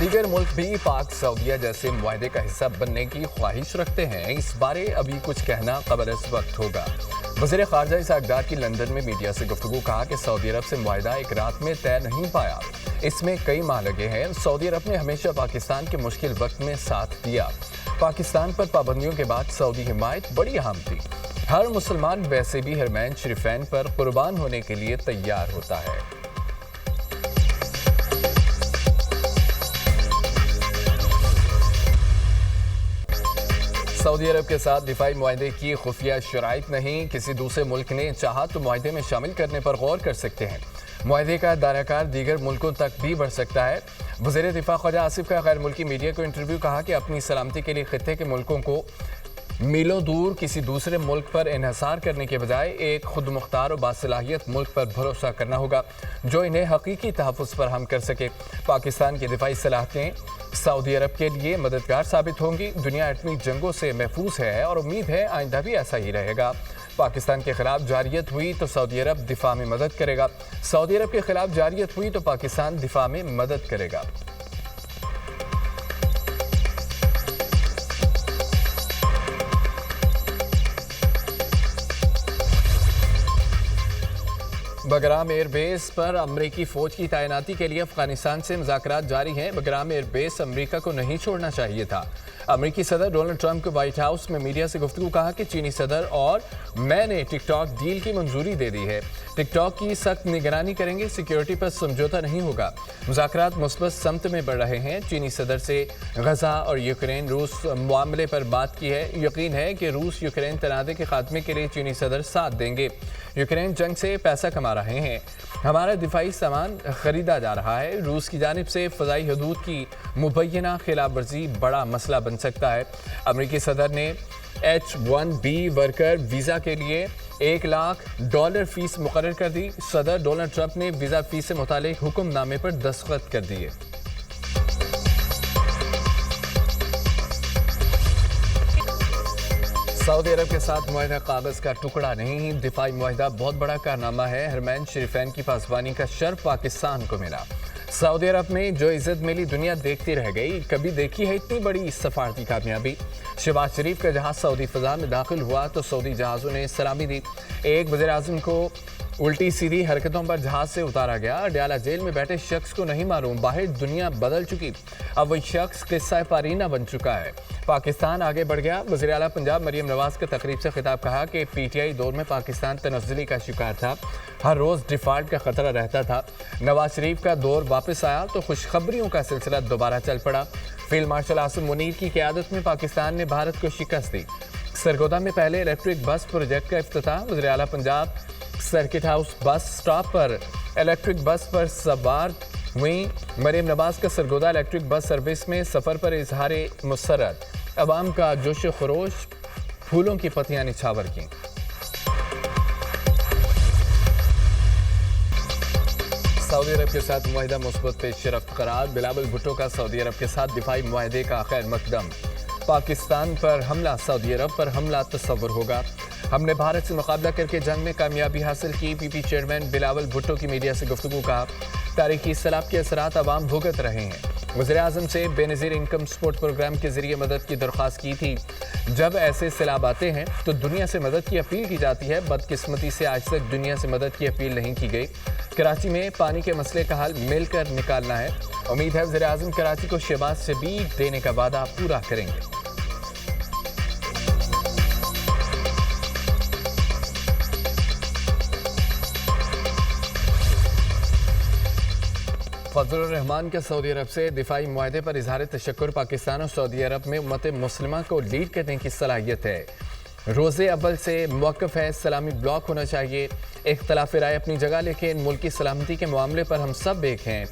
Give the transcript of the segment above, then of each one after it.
دیگر ملک بھی پاک سعودیہ جیسے معاہدے کا حصہ بننے کی خواہش رکھتے ہیں. اس بارے ابھی کچھ کہنا قبل از وقت ہوگا. وزیر خارجہ اسحاق ڈار کی لندن میں میڈیا سے گفتگو. کہا کہ سعودی عرب سے معاہدہ ایک رات میں طے نہیں پایا, اس میں کئی ماہ لگے ہیں. سعودی عرب نے ہمیشہ پاکستان کے مشکل وقت میں ساتھ دیا. پاکستان پر پابندیوں کے بعد سعودی حمایت بڑی اہم تھی. ہر مسلمان ویسے بھی حرمین شریفین پر قربان ہونے کے لیے تیار ہوتا ہے. سعودی عرب کے ساتھ دفاعی معاہدے کی خفیہ شرائط نہیں. کسی دوسرے ملک نے چاہا تو معاہدے میں شامل کرنے پر غور کر سکتے ہیں. معاہدے کا دائرہ کار دیگر ملکوں تک بھی بڑھ سکتا ہے. وزیر دفاع خواجہ آصف کا غیر ملکی میڈیا کو انٹرویو. کہا کہ اپنی سلامتی کے لیے خطے کے ملکوں کو میلوں دور کسی دوسرے ملک پر انحصار کرنے کے بجائے ایک خود مختار اور باصلاحیت ملک پر بھروسہ کرنا ہوگا جو انہیں حقیقی تحفظ فراہم کر سکے. پاکستان کی دفاعی صلاحیتیں سعودی عرب کے لیے مددگار ثابت ہوں گی. دنیا ایٹمی جنگوں سے محفوظ ہے اور امید ہے آئندہ بھی ایسا ہی رہے گا. پاکستان کے خلاف جارحیت ہوئی تو سعودی عرب دفاع میں مدد کرے گا. سعودی عرب کے خلاف جارحیت ہوئی تو پاکستان دفاع میں مدد کرے گا. بگرام ایئر بیس پر امریکی فوج کی تعیناتی کے لیے افغانستان سے مذاکرات جاری ہیں. بگرام ایئر بیس امریکہ کو نہیں چھوڑنا چاہیے تھا. امریکی صدر ڈونلڈ ٹرمپ کو وائٹ ہاؤس میں میڈیا سے گفتگو. کہا کہ چینی صدر اور میں نے ٹک ٹاک ڈیل کی منظوری دے دی ہے. ٹک ٹاک کی سخت نگرانی کریں گے. سیکیورٹی پر سمجھوتہ نہیں ہوگا. مذاکرات مثبت سمت میں بڑھ رہے ہیں. چینی صدر سے غزہ اور یوکرین روس معاملے پر بات کی ہے. یقین ہے کہ روس یوکرین تنازع کے خاتمے کے لیے چینی صدر ساتھ دیں گے. یوکرین جنگ سے پیسہ کما رہے ہیں. ہمارا دفاعی سامان خریدا جا رہا ہے. روس کی جانب سے فضائی حدود کی مبینہ خلاف ورزی بڑا مسئلہ بن سکتا ہے. امریکی صدر نے H-1B ورکر ویزا کے لیے $1,00,000 فیس مقرر کر دی. صدر ڈونلڈ ٹرمپ نے ویزا فیس سے متعلق حکم نامے پر دستخط کر دیے. سعودی عرب کے ساتھ معاہدہ کاغذ کا ٹکڑا نہیں. دفاعی معاہدہ بہت بڑا کارنامہ ہے. حرمین شریفین کی پاسبانی کا شرف پاکستان کو ملا. سعودی عرب میں جو عزت ملی دنیا دیکھتی رہ گئی. کبھی دیکھی ہے اتنی بڑی سفارتی کامیابی. شہباز شریف کا جہاز سعودی فضا میں داخل ہوا تو سعودی جہازوں نے سلامی دی. ایک وزیر اعظم کو الٹی سیدھی حرکتوں پر جہاز سے اتارا گیا. ڈیالہ جیل میں بیٹھے شخص کو نہیں معلوم باہر دنیا بدل چکی. اب وہی شخص قصہ پارینہ بن چکا ہے. پاکستان آگے بڑھ گیا. وزیر اعلیٰ پنجاب مریم نواز کا تقریب سے خطاب. کہا کہ PTI دور میں پاکستان تنزلی کا شکار تھا. ہر روز ڈیفالٹ کا خطرہ رہتا تھا. نواز شریف کا دور واپس آیا تو خوشخبریوں کا سلسلہ دوبارہ چل پڑا. فیلڈ مارشل عاصم منیر کی قیادت میں پاکستان نے بھارت کو شکست دی. سرگودا میں پہلے الیکٹرک بس پروجیکٹ کا افتتاح. وزیر اعلیٰ Punjab circuit house bus stop پر الیکٹرک بس پر سوار ہوئیں. مریم نواز کا سرگودا الیکٹرک بس سروس میں سفر پر اظہار مسرت. عوام کا جوش و خروش پھولوں کی پتیاں نچھاور کیں. سعودی عرب کے ساتھ معاہدہ مثبت پیش رفت قرار. بلاول بھٹو کا سعودی عرب کے ساتھ دفاعی معاہدے کا خیر مقدم. پاکستان پر حملہ سعودی عرب پر حملہ تصور ہوگا. ہم نے بھارت سے مقابلہ کر کے جنگ میں کامیابی حاصل کی. PP چیئرمین بلاول بھٹو کی میڈیا سے گفتگو. کہا تاریخی سیلاب کے اثرات عوام بھگت رہے ہیں. وزیر اعظم سے بے نظیر انکم سپورٹ پروگرام کے ذریعے مدد کی درخواست کی تھی. جب ایسے سیلاب آتے ہیں تو دنیا سے مدد کی اپیل کی جاتی ہے. بدقسمتی سے آج تک دنیا سے مدد کی اپیل نہیں کی گئی. کراچی میں پانی کے مسئلے کا حل مل کر نکالنا ہے. امید ہے وزیر اعظم کراچی کو شہباز شبیر دینے کا وعدہ پورا کریں گے. فضل الرحمان کا سعودی عرب سے دفاعی معاہدے پر اظہار تشکر. پاکستان اور سعودی عرب میں امت مسلمہ کو لیڈ کرنے کی صلاحیت ہے. روز اول سے موقف ہے. سلامی بلاک ہونا چاہیے. اختلاف رائے اپنی جگہ لیکن ملکی سلامتی کے معاملے پر ہم سب ایک ہیں.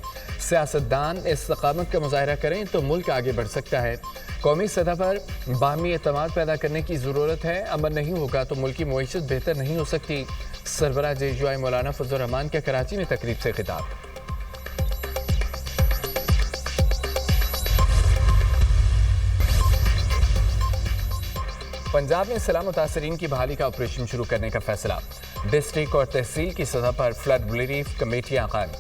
سیاستدان استقامت کا مظاہرہ کریں تو ملک آگے بڑھ سکتا ہے. قومی سطح پر باہمی اعتماد پیدا کرنے کی ضرورت ہے. امن نہیں ہوگا تو ملکی معیشت بہتر نہیں ہو سکتی. سربراہ JUI مولانا فضل الرحمان کا کراچی میں تقریب سے خطاب. پنجاب میں سیلاب متاثرین کی بحالی کا آپریشن شروع کرنے کا فیصلہ. ڈسٹرکٹ اور تحصیل کی سطح پر فلڈ ریلیف کمیٹیاں قائم.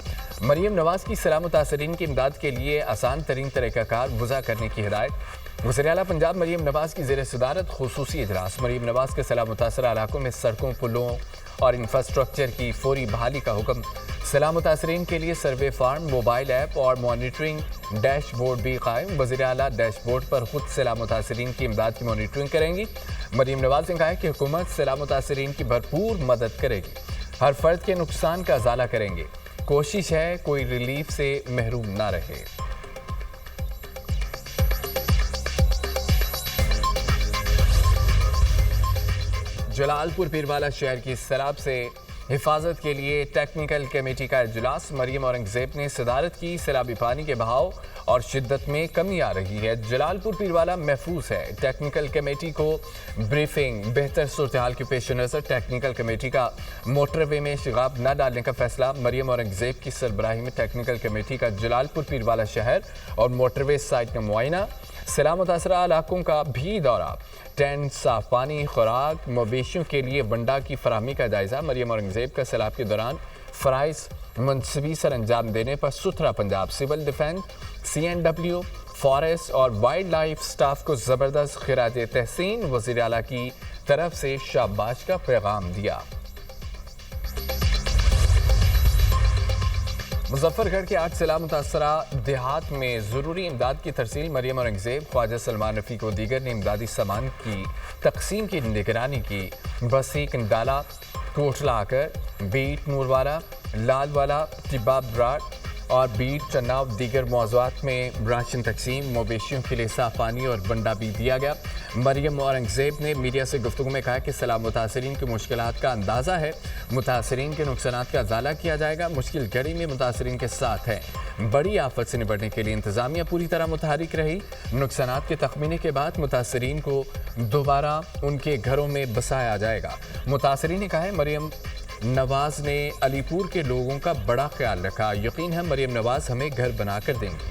مریم نواز کی سیلاب متاثرین کی امداد کے لیے آسان ترین طریقہ کار وضع کرنے کی ہدایت۔ وزیر اعلیٰ پنجاب مریم نواز کی زیر صدارت خصوصی اجلاس۔ مریم نواز کے سیلاب متاثرہ علاقوں میں سڑکوں، پلوں اور انفراسٹرکچر کی فوری بحالی کا حکم۔ سیلاب متاثرین کے لیے سروے فارم، موبائل ایپ اور مانیٹرنگ ڈیش بورڈ بھی قائم۔ وزیر اعلیٰ ڈیش بورڈ پر خود سیلاب متاثرین کی امداد کی مانیٹرنگ کریں گی۔ مریم نواز نے کہا کہ حکومت سیلاب متاثرین کی بھرپور مدد کرے گی، ہر فرد کے نقصان کا ازالہ کریں گے۔ کوشش ہے کوئی ریلیف سے محروم نہ رہے۔ جلال پور پیروالا شہر کی سیلاب سے حفاظت کے لیے ٹیکنیکل کمیٹی کا اجلاس۔ مریم اورنگزیب نے صدارت کی۔ سیلابی پانی کے بہاؤ اور شدت میں کمی آ رہی ہے، جلال پور پیروالا محفوظ ہے۔ ٹیکنیکل کمیٹی کو بریفنگ۔ بہتر صورتحال کے پیش نظر ٹیکنیکل کمیٹی کا موٹر وے میں شغاب نہ ڈالنے کا فیصلہ۔ مریم اورنگزیب کی سربراہی میں ٹیکنیکل کمیٹی کا جلال پور پیروالا شہر اور موٹر وے سائٹ کا معائنہ۔ سیلاب متاثرہ علاقوں کا بھی دورہ۔ ٹینٹ، صاف پانی، خوراک، مویشیوں کے لیے ونڈا کی فراہمی کا جائزہ۔ مریم اورنگزیب کا سیلاب کے دوران فرائض منصبی سر انجام دینے پر ستھرا Punjab, civil defence, CNW، forest اور وائلڈ لائف سٹاف کو زبردست خراج تحسین۔ وزیر اعلیٰ کی طرف سے شاباش کا پیغام دیا۔ مظفر گڑھ کے 8 سیلاب متاثرہ دیہات میں ضروری امداد کی ترسیل۔ مریم اورنگزیب، خواجہ سلمان رفیق و دیگر نے امدادی سامان کی تقسیم کی نگرانی کی۔ بسی، کنڈالہ، کوٹلہ آکر، بیٹ، نوروالا، لال والا، ٹبا براڈ اور بیٹ، چناؤ دیگر موضوعات میں راشن تقسیم۔ مویشیوں کے لیے صاف پانی اور ونڈا بھی دیا گیا۔ مریم اورنگزیب نے میڈیا سے گفتگو میں کہا کہ سیلاب متاثرین کی مشکلات کا اندازہ ہے، متاثرین کے نقصانات کا ازالہ کیا جائے گا۔ مشکل گھڑی میں متاثرین کے ساتھ ہیں۔ بڑی آفت سے نپٹنے کے لیے انتظامیہ پوری طرح متحرک رہی۔ نقصانات کے تخمینے کے بعد متاثرین کو دوبارہ ان کے گھروں میں بسایا جائے گا۔ متاثرین نے کہا ہے مریم نواز نے علی پور کے لوگوں کا بڑا خیال رکھا، یقین ہے مریم نواز ہمیں گھر بنا کر دیں گے۔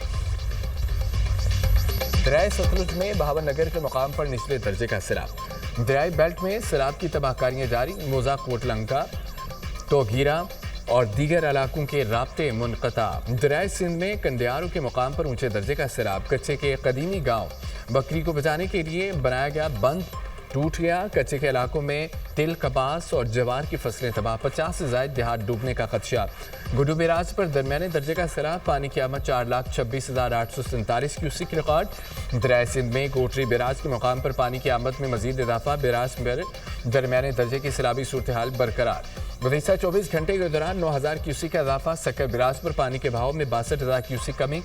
دریائے ستلج میں بہاول نگر کے مقام پر نچلے درجے کا سیلاب۔ دریائے بیلٹ میں سیلاب کی تباہ کاریاں جاری۔ موزہ، کوٹ لنکا، توگیرا اور دیگر علاقوں کے رابطے منقطع۔ دریائے سندھ میں کنڈیارو کے مقام پر اونچے درجے کا سیلاب۔ کچے کے قدیمی گاؤں بکری کو بچانے کے لیے بنایا گیا بند ٹوٹ گیا۔ کچے کے علاقوں میں تل، کپاس اور جوار کی فصلیں تباہ۔ 50 سے زائد دیہات ڈوبنے کا خدشہ۔ گڈو بیراج پر درمیانے درجے کا سیلاب۔ پانی کی آمد 4,26,847 کیوسک ریکارڈ۔ دریائے سندھ میں کوٹری بیراج کے مقام پر پانی کی آمد میں مزید اضافہ۔ بیراج پر درمیانے درجے کی سیلابی صورتحال برقرار۔ گزشتہ 24 گھنٹے کے دوران 9,000 کیوسک کا اضافہ۔ سکر بیراج پر پانی کے بہاؤ میں 62,000 کیوسک کمی۔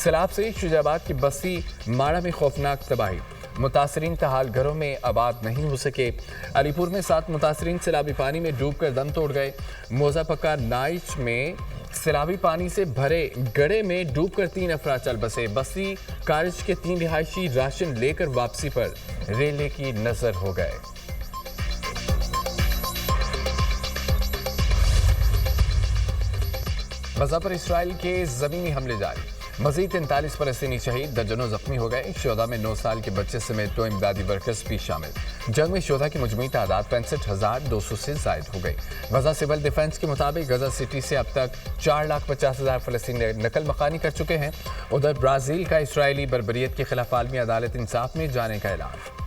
سیلاب سے شجاع آباد کی بستی ماڑا میں خوفناک تباہی۔ متاثرین تاحال گھروں میں آباد نہیں ہو سکے۔ علی پور میں 7 متاثرین سیلابی پانی میں ڈوب کر دم توڑ گئے۔ موزہ پکا نائچ میں سیلابی پانی سے بھرے گڑھے میں ڈوب کر 3 افراد چل بسے۔ بستی کارج کے 3 رہائشی راشن لے کر واپسی پر ریلے کی نظر ہو گئے۔ غزہ پر اسرائیل کے زمینی حملے جاری۔ مزید 43 فلسطینی شہید، درجنوں زخمی ہو گئے۔ شہداء میں 9 سال کے بچے سمیت 2 امدادی ورکرز بھی شامل۔ جنگ میں شہداء کی مجموعی تعداد 65,200 سے زائد ہو گئی۔ غزہ سول ڈیفنس کے مطابق غزہ سٹی سے اب تک 4,50,000 فلسطینی نقل مکانی کر چکے ہیں۔ ادھر برازیل کا اسرائیلی بربریت کے خلاف عالمی عدالت انصاف میں جانے کا اعلان۔